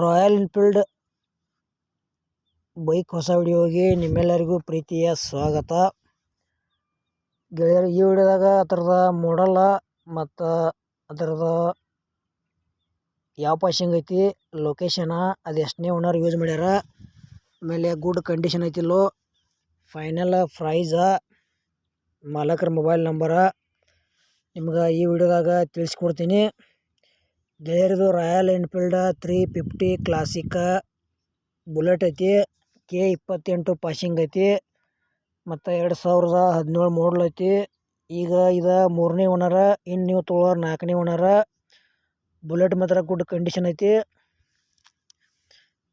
Royal Enfield bike ಹೊಸ ವಿಡಿಯೋಗೆ ನಿಮ್ಮೆಲ್ಲರಿಗೂ ಪ್ರೀತಿಯ ಸ್ವಾಗತ. ಗೆಳೆಯರು, ಈ ವಿಡಿಯೋದಾಗ ಅದರದ ಮಾಡಲ್ಲ ಮತ್ತು ಅದರದ ಯಾವ ಪಾಸಿಂಗ್ ಐತಿ, ಲೊಕೇಶನ, ಅದು ಎಷ್ಟನೇ ಓನರ್ ಯೂಸ್ ಮಾಡ್ಯಾರ, ಆಮೇಲೆ ಗುಡ್ ಕಂಡೀಷನ್ ಐತಿಲ್ಲೋ, ಫೈನಲ್ ಪ್ರೈಸ, ಮಾಲಕರ ಮೊಬೈಲ್ ನಂಬರ ನಿಮ್ಗೆ ಈ ವಿಡಿಯೋದಾಗ ತಿಳಿಸ್ಕೊಡ್ತೀನಿ. ಗೆಳೆಯರದು ರಾಯಲ್ ಎನ್ಫೀಲ್ಡ್ 350 ಕ್ಲಾಸಿಕ ಬುಲೆಟ್ ಐತಿ. K28 ಪಾಸಿಂಗ್ ಐತಿ ಮತ್ತು 2017 ಮಾಡಲ್ ಐತಿ. ಈಗ ಇದು 3ನೇ ಓನರ, ಇನ್ನು ನೀವು ತೊಗೊಳೋರು 4ನೇ ಓನರ. ಬುಲೆಟ್ ಮಾತ್ರ ಗುಡ್ ಕಂಡೀಷನ್ ಐತಿ.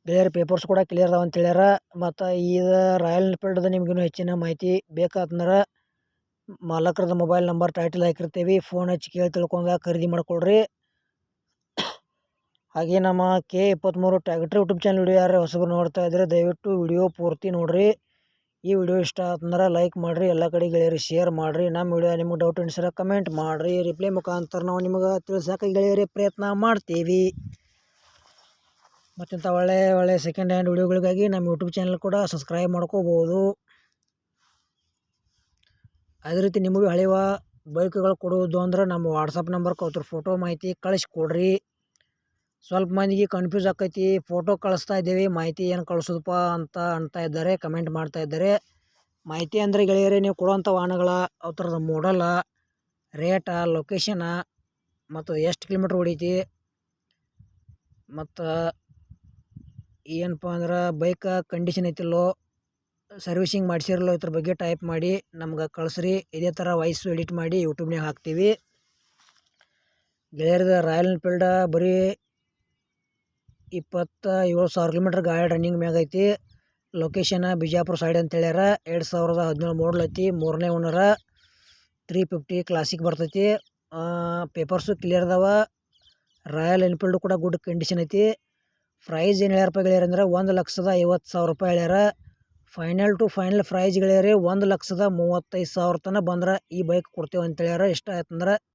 ಬೇರೆ ಪೇಪರ್ಸ್ ಕೂಡ ಕ್ಲಿಯರ್ ಅದಾವ ಅಂತ ಹೇಳ್ಯಾರ. ಮತ್ತು ಇದು ರಾಯಲ್ ಎನ್ಫೀಲ್ಡ್ದು ನಿಮ್ಗಿನ್ನೂ ಹೆಚ್ಚಿನ ಮಾಹಿತಿ ಬೇಕಾತಂದ್ರೆ ಮಾಲಕರದ ಮೊಬೈಲ್ ನಂಬರ್ ಟೈಟಲ್ ಹಾಕಿರ್ತೀವಿ, ಫೋನ್ ಹಚ್ಚಿ ಕೇಳಿ ತಿಳ್ಕೊಂಡು ಖರೀದಿ ಮಾಡ್ಕೊಳ್ರಿ. ಹಾಗೆ ನಮ್ಮ K23 tractor YouTube channel video ಯಾರು ಹೊಸಬರು ನೋಡ್ತಾ ಇದ್ರೆ ದಯವಿಟ್ಟು ವಿಡಿಯೋ ಪೂರ್ತಿ ನೋಡ್ರಿ. ಈ ವಿಡಿಯೋ ಇಷ್ಟ ಆತಂದ್ರೆ ಲೈಕ್ ಮಾಡಿರಿ, ಎಲ್ಲ ಕಡೆ ಗೆಳೆಯರಿ ಶೇರ್ ಮಾಡಿರಿ. ನಮ್ಮ ವಿಡಿಯೋ ನಿಮ್ಗೆ ಡೌಟ್ ಅನ್ಸರ ಕಮೆಂಟ್ ಮಾಡಿರಿ, ರಿಪ್ಲೈ ಮುಖಾಂತರ ನಾವು ನಿಮಗೆ ತಿಳಿಸೋಕೆ ಗೆಳೆಯರಿ ಪ್ರಯತ್ನ ಮಾಡ್ತೀವಿ. ಮತ್ತಿಂಥ ಒಳ್ಳೆ ಸೆಕೆಂಡ್ ಹ್ಯಾಂಡ್ ವಿಡಿಯೋಗಳಿಗಾಗಿ ನಮ್ಮ ಯೂಟ್ಯೂಬ್ ಚಾನಲ್ ಕೂಡ ಸಬ್ಸ್ಕ್ರೈಬ್ ಮಾಡ್ಕೋಬೋದು. ಅದೇ ರೀತಿ ನಿಮಗೆ ಹಳೆಯ ಬೈಕ್ಗಳು ಕೊಡೋದು ಅಂದ್ರೆ ನಮ್ಮ ವಾಟ್ಸಪ್ ನಂಬರ್ಗೆ ಅದ್ರ ಫೋಟೋ ಮಾಹಿತಿ ಕಳಿಸ್ಕೊಡ್ರಿ. ಸ್ವಲ್ಪ ಮಂದಿಗೆ ಕನ್ಫ್ಯೂಸ್ ಆಕೈತಿ, ಫೋಟೋ ಕಳಿಸ್ತಾ ಇದ್ದೀವಿ, ಮಾಹಿತಿ ಏನು ಕಳಿಸೋದಪ್ಪ ಅಂತ ಇದ್ದಾರೆ, ಕಮೆಂಟ್ ಮಾಡ್ತಾ ಇದ್ದಾರೆ. ಮಾಹಿತಿ ಅಂದರೆ ಗೆಳೆಯರೇ, ನೀವು ಕೊಡುವಂಥ ವಾಹನಗಳ ಅವ್ರದ ಮಾಡಲ, ರೇಟ, ಲೊಕೇಶನ, ಮತ್ತು ಎಷ್ಟು ಕಿಲೋಮೀಟ್ರ್ ಹೊಡೀತಿ, ಮತ್ತು ಏನಪ್ಪ ಅಂದ್ರೆ ಬೈಕ್ ಕಂಡೀಷನ್ ಐತಿಲ್ಲೋ, ಸರ್ವಿಸಿಂಗ್ ಮಾಡಿಸಿರಲ್ಲೋ, ಇದ್ರ ಬಗ್ಗೆ ಟೈಪ್ ಮಾಡಿ ನಮ್ಗೆ ಕಳಿಸ್ರಿ. ಇದೇ ಥರ ವಾಯ್ಸು ಎಡಿಟ್ ಮಾಡಿ ಯೂಟ್ಯೂಬ್ನಾಗ ಹಾಕ್ತೀವಿ. ಗೆಳೆಯರದ ರಾಯಲ್ ಎನ್ಫೀಲ್ಡ ಬರೀ 27,000 ಕಿಲೋಮೀಟ್ರ್ ಗಾಡಿ ರನ್ನಿಂಗ್ ಮ್ಯಾಗ ಐತಿ. ಲೊಕೇಶನ್ ಬಿಜಾಪುರ ಸೈಡ್ ಅಂತ ಹೇಳ್ಯಾರ. 2017 ಮಾಡಲ್ ಐತಿ, 3ನೇ ಓನರ, 350 ಕ್ಲಾಸಿಕ್ ಬರ್ತೈತಿ. ಪೇಪರ್ಸು ಕ್ಲಿಯರ್ ಅದಾವ. ರಾಯಲ್ ಎನ್ಫೀಲ್ಡ್ ಕೂಡ ಗುಡ್ ಕಂಡೀಷನ್ ಐತಿ. ಪ್ರೈಸ್ ಏನು ಹೇಳ್ಯಾರಪ್ಪ ಗೆಳೆಯರ ಅಂದ್ರೆ 1,50,000 ರೂಪಾಯಿ ಹೇಳ್ಯಾರ. ಫೈನಲ್ ಟು ಫೈನಲ್ ಪ್ರೈಸ್ ಗೆಳೆಯರಿ 1,35,000 ತನಕ ಬಂದ್ರೆ ಈ ಬೈಕ್ ಕೊಡ್ತೇವೆ ಅಂತ ಹೇಳ್ಯಾರ. ಇಷ್ಟ ಆಯ್ತಂದ್ರೆ